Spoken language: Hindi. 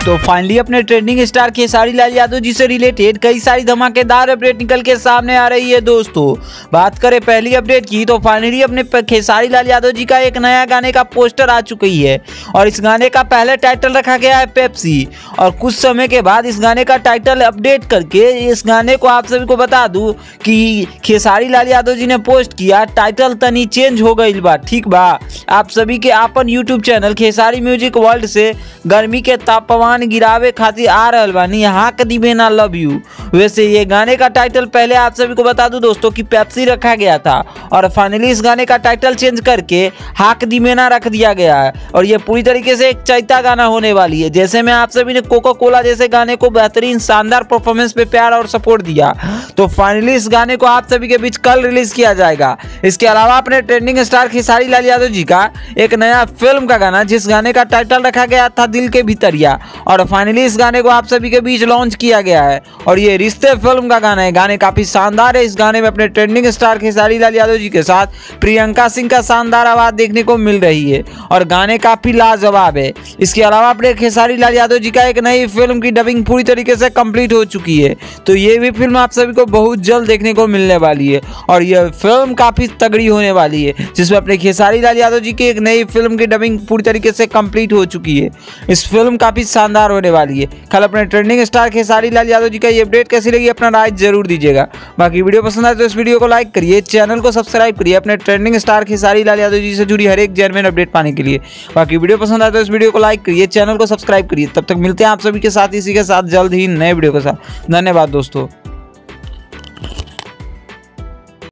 तो फाइनली अपने ट्रेंडिंग स्टार खेसारी लाल यादव जी से रिलेटेड कई सारी धमाकेदार अपडेट निकल के सामने आ रही है। दोस्तों बात करें पहली अपडेट की तो फाइनली अपने खेसारी लाल यादव जी का एक नया गाने का पोस्टर आ चुकी है और इस गाने का पहले टाइटल रखा गया है पेप्सी। और कुछ समय के बाद इस गाने का टाइटल अपडेट करके इस गाने को आप सभी को बता दूं कि खेसारी लाल यादव जी ने पोस्ट किया टाइटल तनी चेंज हो गई बा। ठीक बा, आप सभी के अपन YouTube channel Khesari music world से गर्मी के तापमान गिरावे खातिर आ रहल बानी हाक दीबेना लव यू। वैसे ये गाने का टाइटल पहले आप सभी को बता दूं दोस्तों कि पेप्सी रखा गया था और फाइनली इस गाने का टाइटल चेंज करके हाक दीबेना रख दिया गया है और ये पूरी तरीके से एक चैता गाना होने वाली है। जैसे में आप सभी ने कोका कोला जैसे गाने को बेहतरीन शानदार परफॉर्मेंस पे प्यार और सपोर्ट दिया, तो फाइनली इस गाने को आप सभी के बीच कल रिलीज किया जाएगा। इसके अलावा अपने ट्रेंडिंग स्टार खेसारी लाल यादव जी का एक नया फिल्म का गाना जिस गाने का टाइटल रखा गया था दिल के भीतरिया और फाइनली इस गाने को आप सभी के बीच लॉन्च किया गया है और ये रिश्ते फिल्म का गाना है। गाने काफी शानदार है। इस गाने में अपने ट्रेंडिंग स्टार खेसारी लाल यादव जी के साथ प्रियंका सिंह का शानदार आवाज देखने को मिल रही है और गाने काफी लाजवाब है। इसके अलावा अपने खेसारी लाल यादव जी का एक नई फिल्म की डबिंग पूरी तरीके से कंप्लीट हो चुकी है, तो ये भी फिल्म आप सभी को बहुत जल्द देखने को मिलने वाली है और यह फिल्म काफी तगड़ी होने वाली है जिसमें अपने खेसारी लाल यादव जी की एक नई फिल्म की डबिंग पूरी तरीके से कंप्लीट हो चुकी है। इस फिल्म काफी शानदार होने वाली है। कल अपने ट्रेंडिंग स्टार खेसारी लाल यादव जी का ये अपडेट कैसी लगी अपना राय जरूर दीजिएगा। बाकी वीडियो पसंद आए तो इस वीडियो को लाइक करिए, चैनल को सब्सक्राइब करिए अपने ट्रेंडिंग स्टार खेसारी लाल यादव जी से जुड़ी हर एक जेन्युइन अपडेट पाने के लिए। बाकी वीडियो पसंद आए तो इस वीडियो को लाइक करिए, चैनल को सब्सक्राइब करिए। तब तक मिलते हैं आप सभी के साथ इसी के साथ जल्द ही नए वीडियो के साथ। धन्यवाद दोस्तों।